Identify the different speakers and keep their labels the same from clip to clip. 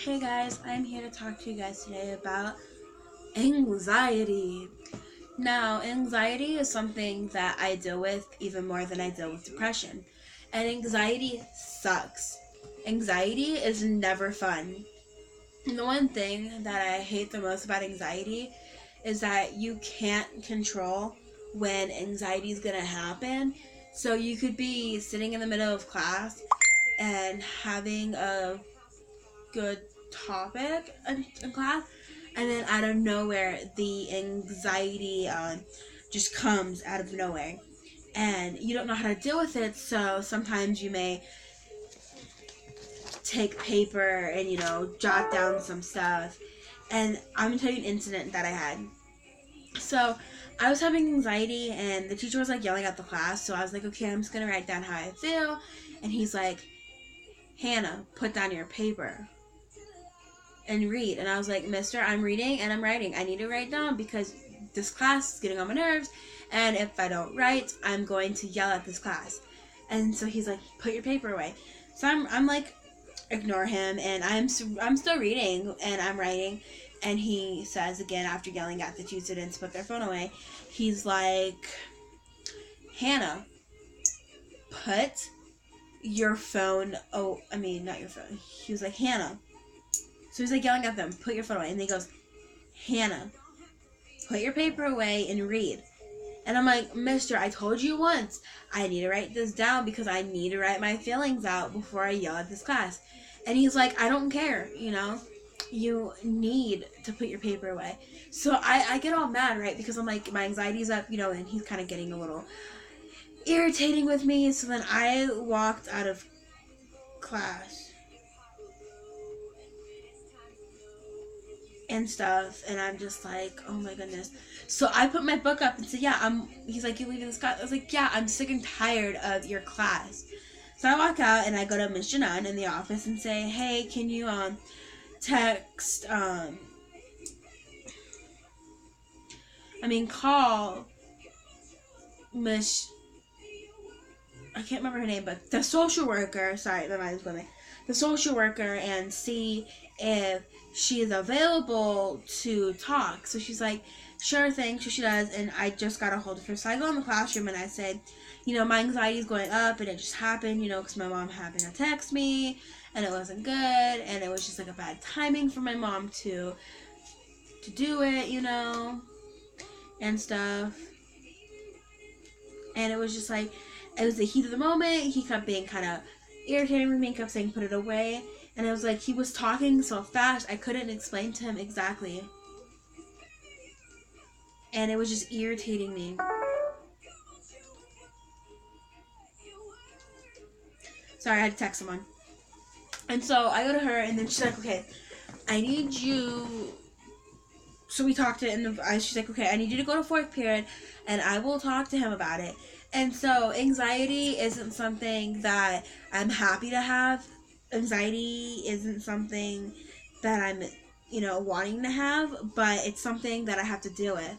Speaker 1: Hey guys, I'm here to talk to you guys today about anxiety. Now, anxiety is something that I deal with even more than I deal with depression. And anxiety sucks. Anxiety is never fun. And the one thing that I hate the most about anxiety is that you can't control when anxiety is going to happen. So you could be sitting in the middle of class and having a good topic in class, and then out of nowhere the anxiety just comes out of nowhere and you don't know how to deal with it. So sometimes you may take paper and jot down some stuff. And I'm gonna tell you an incident that I had. So I was having anxiety and the teacher was like yelling at the class, so I was like, okay, I'm just gonna write down how I feel. And he's like, Hannah, put down your paper and read. And I was like, mister, I'm reading and I'm writing. I need to write down because this class is getting on my nerves, and if I don't write, I'm going to yell at this class. And so he's like, put your paper away. So I'm like, ignore him, and I'm still reading and I'm writing. And he says again, after yelling at the two students to put their phone away, he's like, Hannah, put your phone, not your phone. He was like, Hannah. So he's like yelling at them, put your phone away. And he goes, Hannah, put your paper away and read. And I'm like, mister, I told you once, I need to write this down because I need to write my feelings out before I yell at this class. And he's like, I don't care, you need to put your paper away. So I get all mad, right? Because I'm like, my anxiety's up, and he's kind of getting a little irritating with me. So then I walked out of class and stuff, and I'm just like, oh my goodness. So I put my book up and said, he's like, you leaving this class? I was like, yeah, I'm sick and tired of your class. So I walk out and I go to Miss Janan in the office and say, hey, can you call Miss, I can't remember her name, but the social worker, sorry, my mind's going, the social worker, and see if she is available to talk. So she's like, sure thing. So she does, and I just got a hold of her. So I go in the classroom and I said, my anxiety is going up, and it just happened, because my mom happened to text me, and it wasn't good, and it was just like a bad timing for my mom to do it, and stuff. And it was just like, it was the heat of the moment. He kept being kind of irritating with me, kept saying put it away. And it was like he was talking so fast, I couldn't explain to him exactly. And it was just irritating me. Sorry, I had to text someone. And so I go to her, and then she's like, okay, I need you. So we talked she's like, okay, I need you to go to fourth period, and I will talk to him about it. And so anxiety isn't something that I'm happy to have. Anxiety isn't something that I'm, wanting to have, but it's something that I have to deal with.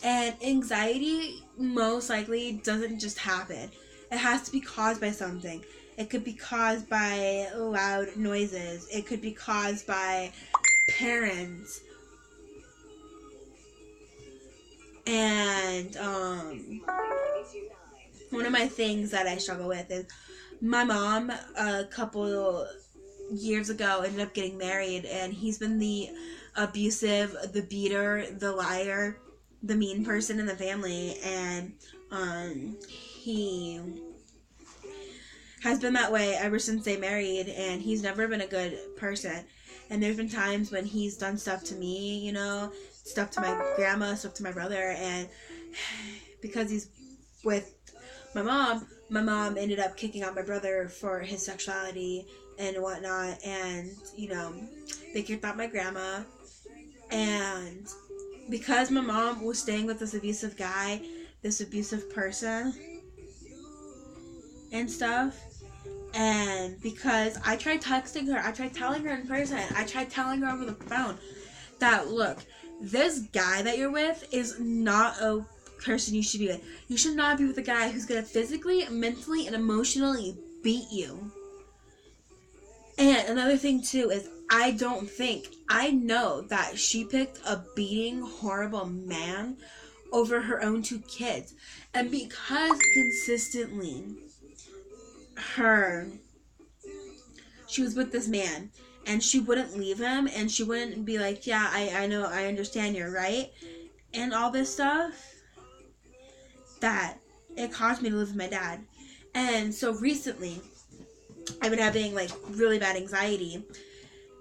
Speaker 1: And anxiety most likely doesn't just happen. It has to be caused by something. It could be caused by loud noises. It could be caused by parents. And one of my things that I struggle with is my mom, a couple years ago, ended up getting married, and he's been the abusive, the beater, the liar, the mean person in the family. And he has been that way ever since they married, and he's never been a good person. And there's been times when he's done stuff to me, stuff to my grandma, stuff to my brother, and because he's with my mom ended up kicking out my brother for his sexuality and whatnot. And they kicked out my grandma, and because my mom was staying with this abusive guy, this abusive person and stuff, and because I tried texting her, I tried telling her in person, I tried telling her over the phone that, look, this guy that you're with is not a person you should be with. You should not be with a guy who's going to physically, mentally, and emotionally beat you. And another thing too is I know that she picked a beating, horrible man over her own 2 kids. And because consistently her she was with this man and she wouldn't leave him and she wouldn't be like, yeah, I know, I understand, you're right, and all this stuff, that it caused me to live with my dad. And so recently I've been having like really bad anxiety,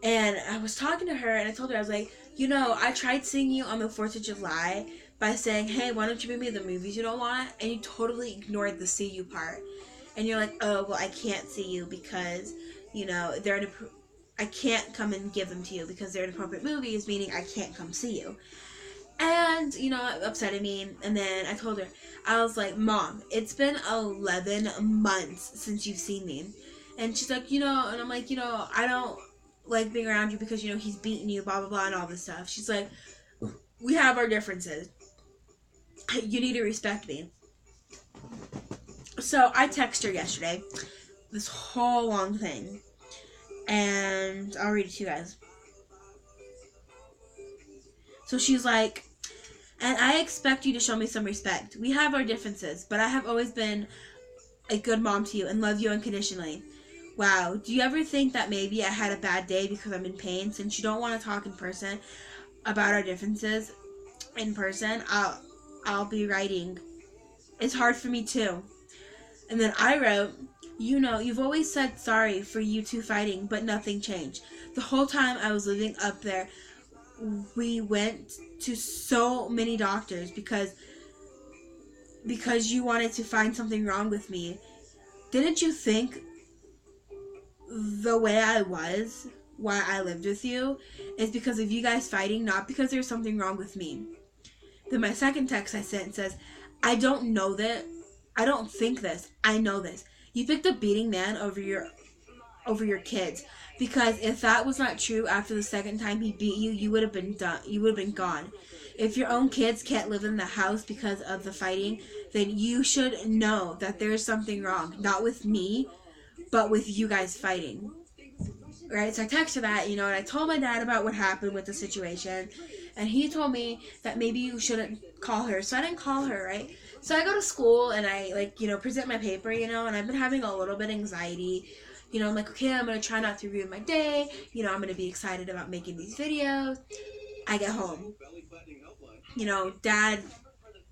Speaker 1: and I was talking to her and I told her, I was like, I tried seeing you on the 4th of July by saying, hey, why don't you bring me the movies you don't want, and you totally ignored the see you part. And you're like, oh, well, I can't see you because I can't come and give them to you because they're inappropriate movies, meaning I can't come see you. And, it upsetted me. And then I told her, I was like, Mom, it's been 11 months since you've seen me. And she's like, and I'm like, I don't like being around you because, he's beating you, blah, blah, blah, and all this stuff. She's like, we have our differences. You need to respect me. So I texted her yesterday, this whole long thing. And I'll read it to you guys. So she's like, and I expect you to show me some respect. We have our differences, but I have always been a good mom to you and love you unconditionally. Wow, do you ever think that maybe I had a bad day because I'm in pain? Since you don't want to talk in person about our differences in person, I'll be writing. It's hard for me too. And then I wrote, you've always said sorry for you two fighting, but nothing changed. The whole time I was living up there, we went to so many doctors because you wanted to find something wrong with me. Didn't you think the way I was, why I lived with you, is because of you guys fighting, not because there's something wrong with me? Then my second text I sent says, I don't know that. I don't think this. I know this. You picked a beating man over your kids. Because if that was not true after the second time he beat you, you would have been done. You would have been gone. If your own kids can't live in the house because of the fighting, then you should know that there's something wrong. Not with me, but with you guys fighting. Right? So I texted that, and I told my dad about what happened with the situation. And he told me that maybe you shouldn't call her. So I didn't call her, right? So I go to school and I, present my paper, and I've been having a little bit of anxiety. I'm like, okay, I'm going to try not to ruin my day. I'm going to be excited about making these videos. I get home. Dad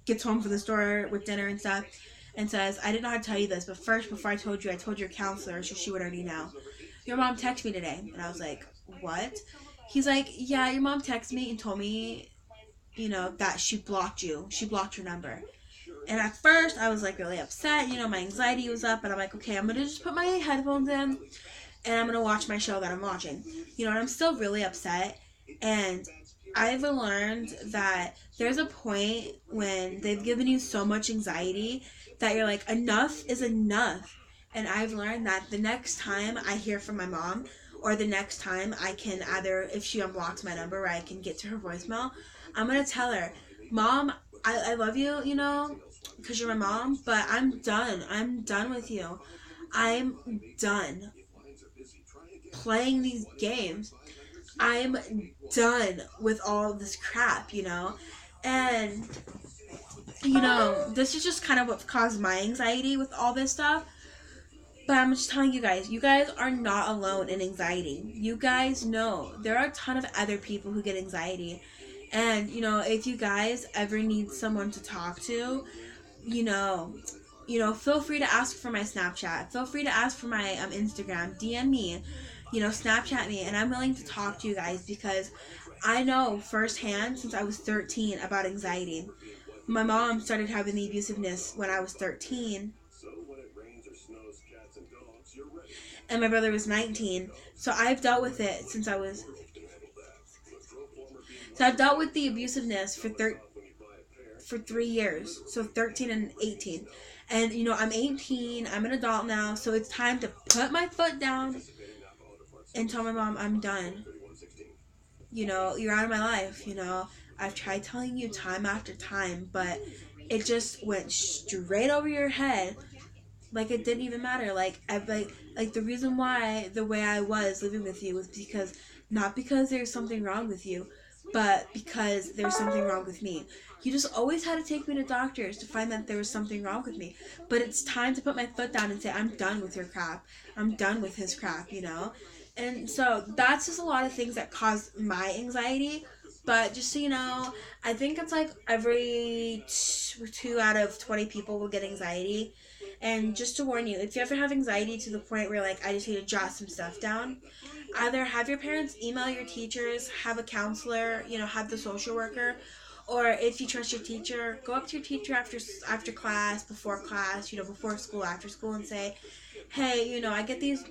Speaker 1: gets home from the store with dinner and stuff and says, I didn't know how to tell you this, but first, before I told your counselor, so she would already know. Your mom texted me today. And I was like, what? He's like, yeah, your mom texted me and told me, that she blocked you. She blocked your number. And at first, I was, really upset. My anxiety was up. And I'm like, okay, I'm going to just put my headphones in. And I'm going to watch my show that I'm watching. And I'm still really upset. And I've learned that there's a point when they've given you so much anxiety that you're like, enough is enough. And I've learned that the next time I hear from my mom, or the next time I can either, if she unblocks my number where I can get to her voicemail, I'm going to tell her, Mom, I love you, because you're my mom, but I'm done. I'm done with you. I'm done playing these games. I'm done with all this crap, And, this is just kind of what caused my anxiety with all this stuff. But I'm just telling you guys are not alone in anxiety. You guys know there are a ton of other people who get anxiety. And, if you guys ever need someone to talk to, feel free to ask for my Snapchat. Feel free to ask for my Instagram. DM me, Snapchat me. And I'm willing to talk to you guys because I know firsthand since I was 13 about anxiety. My mom started having the abusiveness when I was 13. And my brother was 19. So I've dealt with it since I was... So I've dealt with the abusiveness for 3 years. So 13 and 18. And, I'm 18. I'm an adult now. So it's time to put my foot down and tell my mom I'm done. You're out of my life. I've tried telling you time after time. But it just went straight over your head. Like, it didn't even matter. Like, the reason why the way I was living with you was because, not because there's something wrong with you, but because there's something wrong with me. You just always had to take me to doctors to find that there was something wrong with me. But it's time to put my foot down and say, I'm done with your crap. I'm done with his crap, you know? And so that's just a lot of things that cause my anxiety. But just so you know, I think it's like every 2 out of 20 people will get anxiety. And just to warn you, if you ever have anxiety to the point where, like, I just need to jot some stuff down, either have your parents email your teachers, have a counselor, have the social worker, or if you trust your teacher, go up to your teacher after class, before school, after school, and say, hey, I get these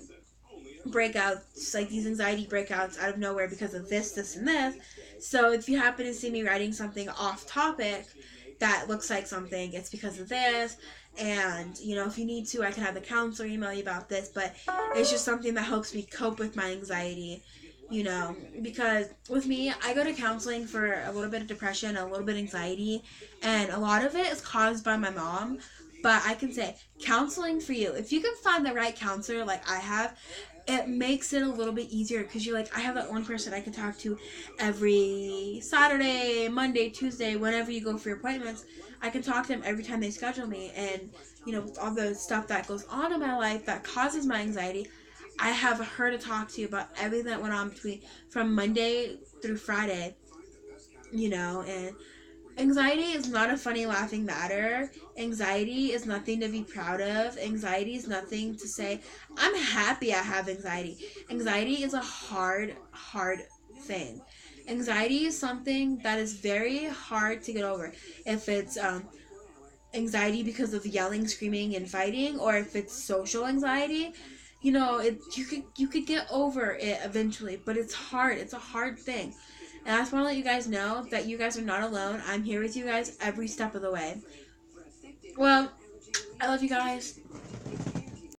Speaker 1: breakouts, like these anxiety breakouts out of nowhere because of this, and this. So if you happen to see me writing something off topic that looks like something, it's because of this. And, if you need to, I can have the counselor email you about this, but it's just something that helps me cope with my anxiety, because with me, I go to counseling for a little bit of depression, a little bit of anxiety, and a lot of it is caused by my mom. But I can say, counseling for you, if you can find the right counselor like I have, it makes it a little bit easier, because you're like, I have that one person I can talk to every Saturday, Monday, Tuesday, whenever you go for your appointments. I can talk to them every time they schedule me, and with all the stuff that goes on in my life that causes my anxiety, I have her to talk to about everything that went on from Monday through Friday, and anxiety is not a funny laughing matter. Anxiety is nothing to be proud of. Anxiety is nothing to say, I'm happy I have anxiety. Anxiety is a hard thing. Anxiety is something that is very hard to get over. If it's anxiety because of yelling, screaming, and fighting, or if it's social anxiety, you could get over it eventually, but it's hard. It's a hard thing. And I just want to let you guys know that you guys are not alone. I'm here with you guys every step of the way. Well, I love you guys.